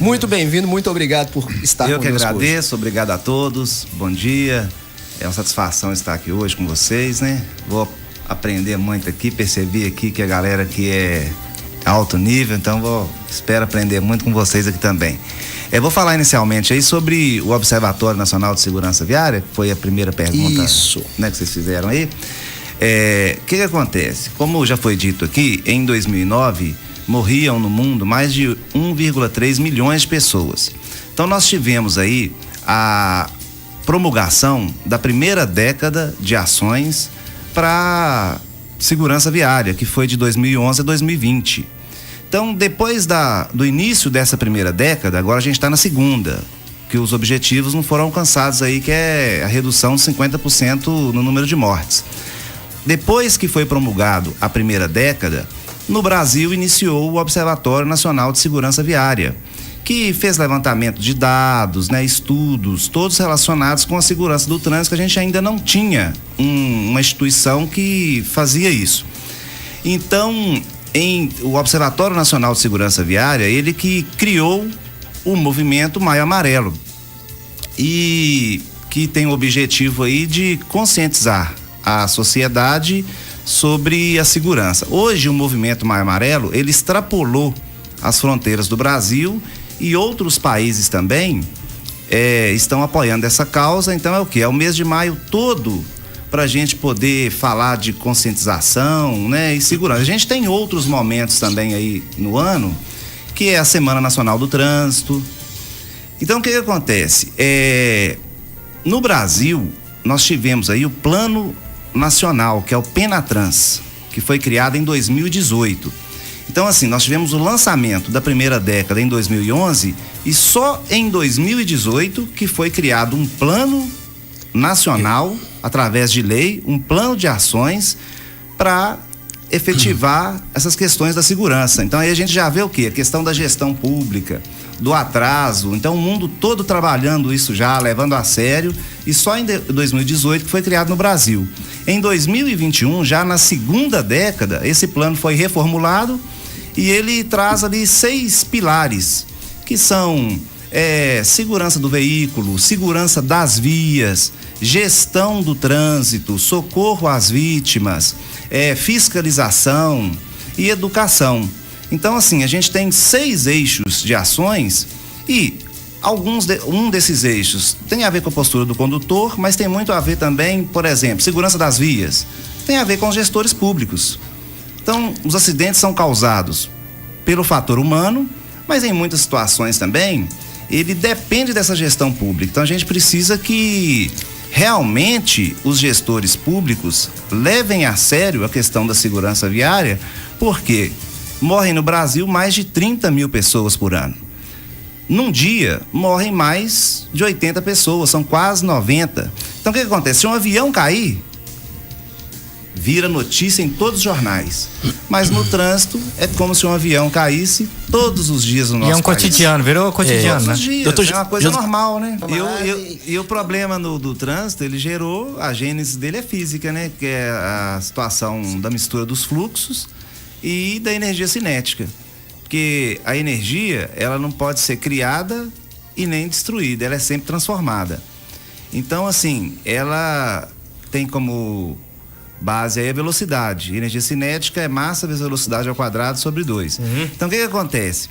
Muito bem-vindo, muito obrigado por estar conosco. Eu que agradeço, obrigado a todos, bom dia. É uma satisfação estar aqui hoje com vocês, né? Vou aprender muito aqui, percebi aqui que a galera aqui é alto nível, então espero aprender muito com vocês aqui também. Vou falar inicialmente aí sobre o Observatório Nacional de Segurança Viária, que foi a primeira pergunta. Isso. Né, que vocês fizeram aí. O que acontece? Como já foi dito aqui, em 2009 morriam no mundo mais de 1,3 milhões de pessoas. Então nós tivemos aí a promulgação da primeira década de ações para segurança viária, que foi de 2011 a 2020. Então, depois do início dessa primeira década, agora a gente está na segunda, que os objetivos não foram alcançados aí, que é a redução de 50% no número de mortes. Depois que foi promulgado a primeira década, no Brasil iniciou o Observatório Nacional de Segurança Viária, que fez levantamento de dados, né, estudos, todos relacionados com a segurança do trânsito, que a gente ainda não tinha uma instituição que fazia isso. Então, o Observatório Nacional de Segurança Viária, ele que criou o movimento Maio Amarelo, e que tem o objetivo aí de conscientizar a sociedade sobre a segurança. Hoje o movimento Maio Amarelo, ele extrapolou as fronteiras do Brasil, e outros países também estão apoiando essa causa. Então é o quê? É o mês de maio todo para a gente poder falar de conscientização, né, e segurança. A gente tem outros momentos também aí no ano, que é a Semana Nacional do Trânsito. Então o que acontece? No Brasil, nós tivemos aí o Plano Nacional, que é o Penatrans, que foi criado em 2018. Então, assim, nós tivemos o lançamento da primeira década em 2011 e só em 2018 que foi criado um plano nacional, através de lei, um plano de ações para efetivar essas questões da segurança. Então, aí a gente já vê o quê? A questão da gestão pública, do atraso. Então, o mundo todo trabalhando isso já, levando a sério, e só em 2018 que foi criado no Brasil. Em 2021, já na segunda década, esse plano foi reformulado e ele traz ali 6 pilares, que são segurança do veículo, segurança das vias, gestão do trânsito, socorro às vítimas, fiscalização e educação. Então, assim, a gente tem 6 eixos de ações, e um desses eixos tem a ver com a postura do condutor, mas tem muito a ver também, por exemplo, segurança das vias, tem a ver com os gestores públicos. Então, os acidentes são causados pelo fator humano, mas em muitas situações também, ele depende dessa gestão pública. Então, a gente precisa que realmente os gestores públicos levem a sério a questão da segurança viária, porque morrem no Brasil mais de 30 mil pessoas por ano. Num dia, morrem mais de 80 pessoas, são quase 90. Então, o que acontece? Se um avião cair, vira notícia em todos os jornais. Mas no trânsito, é como se um avião caísse todos os dias no nosso país. E é um cotidiano, virou cotidiano, todos os dias, Doutor, é uma coisa normal, né? Mas... E o problema do trânsito, ele gerou, a gênese dele é física, né? Que é a situação da mistura dos fluxos e da energia cinética. Porque a energia, ela não pode ser criada e nem destruída, ela é sempre transformada. Então, assim, ela tem como base aí a velocidade. Energia cinética é massa vezes velocidade ao quadrado sobre 2. Então, o que acontece?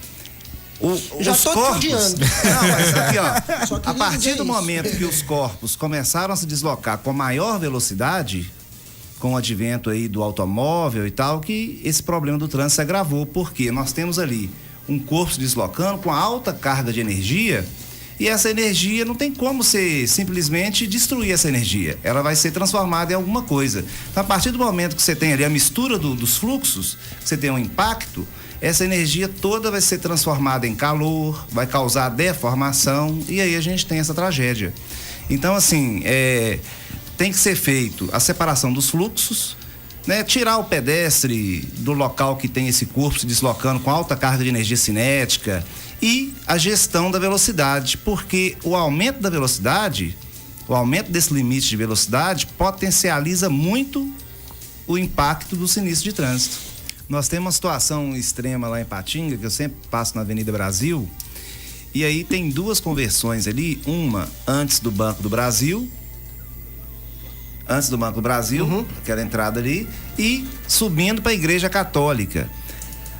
Já os tô corpos... odiando. Não, mas aqui, ó. Só A partir do momento que os corpos começaram a se deslocar com maior velocidade, com o advento aí do automóvel e tal, que esse problema do trânsito se agravou, porque nós temos ali um corpo se deslocando com alta carga de energia, e essa energia não tem como você simplesmente destruir essa energia, ela vai ser transformada em alguma coisa. Então, a partir do momento que você tem ali a mistura dos fluxos, você tem um impacto, essa energia toda vai ser transformada em calor, vai causar deformação, e aí a gente tem essa tragédia. Então, assim, tem que ser feito a separação dos fluxos, né? Tirar o pedestre do local que tem esse corpo se deslocando com alta carga de energia cinética, e a gestão da velocidade, porque o aumento da velocidade, o aumento desse limite de velocidade potencializa muito o impacto do sinistro de trânsito. Nós temos uma situação extrema lá em Patinga, que eu sempre passo na Avenida Brasil, e aí tem duas conversões ali, uma antes do Banco do Brasil, aquela entrada ali, e subindo para a Igreja Católica.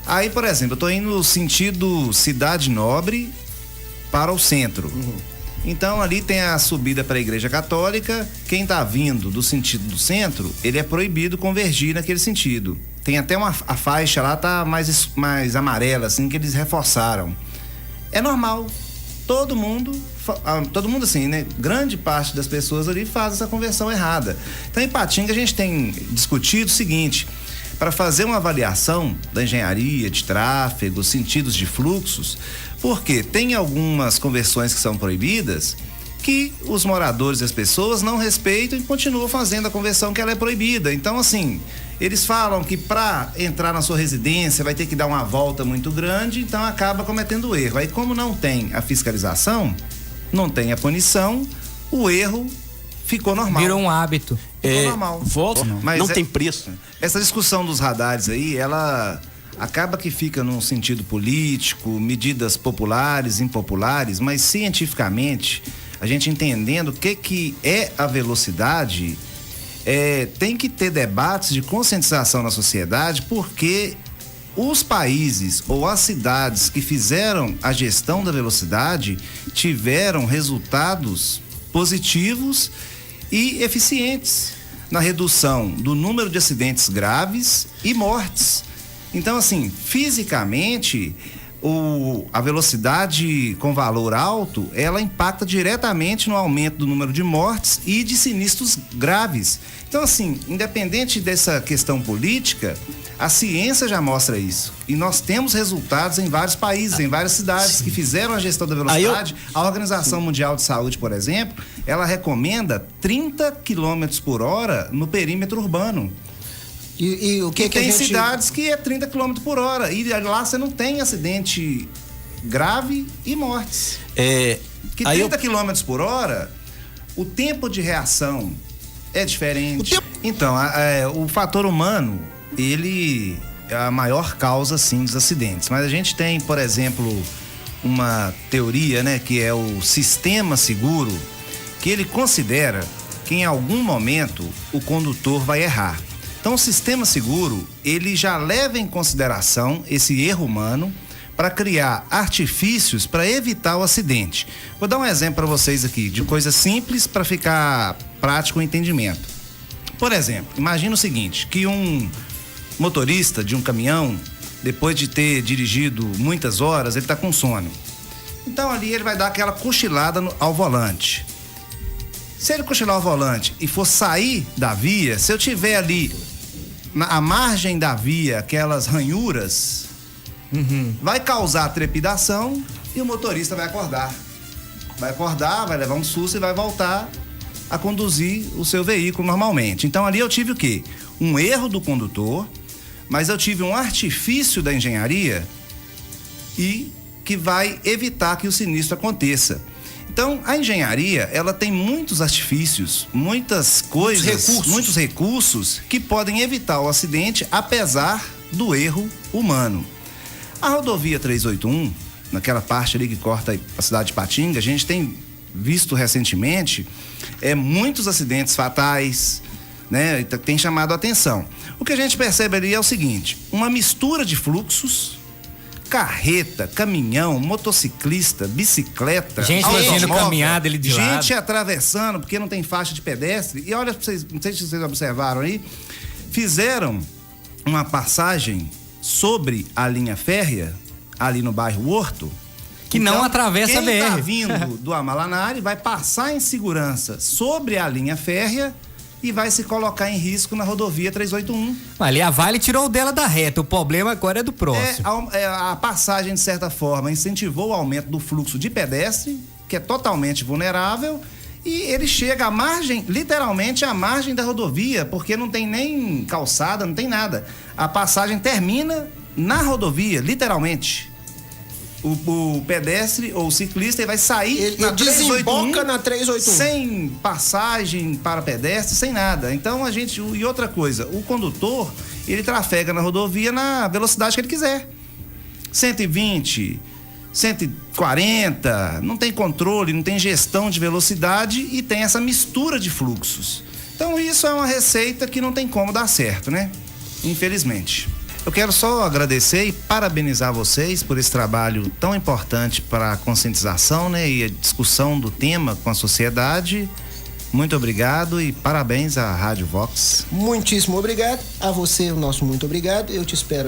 Aí, por exemplo, eu tô indo no sentido Cidade Nobre para o centro. Então ali tem a subida para a Igreja Católica. Quem tá vindo do sentido do centro, ele é proibido convergir naquele sentido. Tem até a faixa lá, tá mais amarela, assim, que eles reforçaram. É normal. Todo mundo assim, né? Grande parte das pessoas ali faz essa conversão errada. Então em Patinga a gente tem discutido o seguinte: para fazer uma avaliação da engenharia de tráfego, sentidos de fluxos, porque tem algumas conversões que são proibidas que os moradores e as pessoas não respeitam e continuam fazendo a conversão que ela é proibida. Então, assim, eles falam que para entrar na sua residência vai ter que dar uma volta muito grande, então acaba cometendo erro. Aí, como não tem a fiscalização, não tem a punição, o erro ficou normal. Virou um hábito. Ficou normal. Volta, Mas não tem preço. Essa discussão dos radares aí, ela acaba que fica num sentido político, medidas populares, impopulares, mas cientificamente, a gente entendendo o que é a velocidade, tem que ter debates de conscientização na sociedade, porque os países ou as cidades que fizeram a gestão da velocidade tiveram resultados positivos e eficientes na redução do número de acidentes graves e mortes. Então, assim, fisicamente, a velocidade com valor alto, ela impacta diretamente no aumento do número de mortes e de sinistros graves. Então, assim, independente dessa questão política, a ciência já mostra isso. E nós temos resultados em vários países, em várias cidades que fizeram a gestão da velocidade. A Organização Mundial de Saúde, por exemplo, ela recomenda 30 km por hora no perímetro urbano. E o que tem a gente... cidades que é 30 km por hora. E lá você não tem acidente grave e mortes. Que 30 km por hora, o tempo de reação é diferente. Então, o fator humano, ele é a maior causa, sim, dos acidentes. Mas a gente tem, por exemplo, uma teoria, né, que é o sistema seguro, que ele considera que em algum momento o condutor vai errar. Então, o sistema seguro, ele já leva em consideração esse erro humano para criar artifícios para evitar o acidente. Vou dar um exemplo para vocês aqui, de coisa simples para ficar prático o entendimento. Por exemplo, imagina o seguinte, que um motorista de um caminhão, depois de ter dirigido muitas horas, ele está com sono. Então, ali ele vai dar aquela cochilada ao volante. Se ele cochilar ao volante e for sair da via, se eu tiver ali à margem da via aquelas ranhuras, vai causar trepidação e o motorista vai acordar. Vai acordar, vai levar um susto e vai voltar a conduzir o seu veículo normalmente. Então ali eu tive o quê? Um erro do condutor, mas eu tive um artifício da engenharia e que vai evitar que o sinistro aconteça. Então, a engenharia, ela tem muitos artifícios, muitas coisas, muitos recursos que podem evitar o acidente, apesar do erro humano. A rodovia 381, naquela parte ali que corta a cidade de Patinga, a gente tem visto recentemente muitos acidentes fatais, né? Tem chamado a atenção. O que a gente percebe ali é o seguinte: uma mistura de fluxos, carreta, caminhão, motociclista, bicicleta, gente fazendo caminhada ali de lado, gente atravessando porque não tem faixa de pedestre. E olha, vocês, não sei se vocês observaram aí, fizeram uma passagem sobre a linha férrea ali no bairro Horto, que então, não atravessa a BR. Quem tá vindo do Amalanari vai passar em segurança sobre a linha férrea e vai se colocar em risco na rodovia 381. Ali a Vale tirou o dela da reta, o problema agora é do próximo. A passagem, de certa forma, incentivou o aumento do fluxo de pedestre, que é totalmente vulnerável, e ele chega à margem, literalmente à margem da rodovia, porque não tem nem calçada, não tem nada. A passagem termina na rodovia, literalmente. O pedestre ou o ciclista, ele vai sair ele desemboca na 381 sem passagem para pedestre, sem nada. Então e outra coisa, o condutor, ele trafega na rodovia na velocidade que ele quiser, 120, 140, não tem controle, não tem gestão de velocidade e tem essa mistura de fluxos. Então isso é uma receita que não tem como dar certo, né? Infelizmente. Eu quero só agradecer e parabenizar vocês por esse trabalho tão importante para a conscientização, né, e a discussão do tema com a sociedade. Muito obrigado e parabéns à Rádio Vox. Muitíssimo obrigado. A você, o nosso muito obrigado. Eu te espero aqui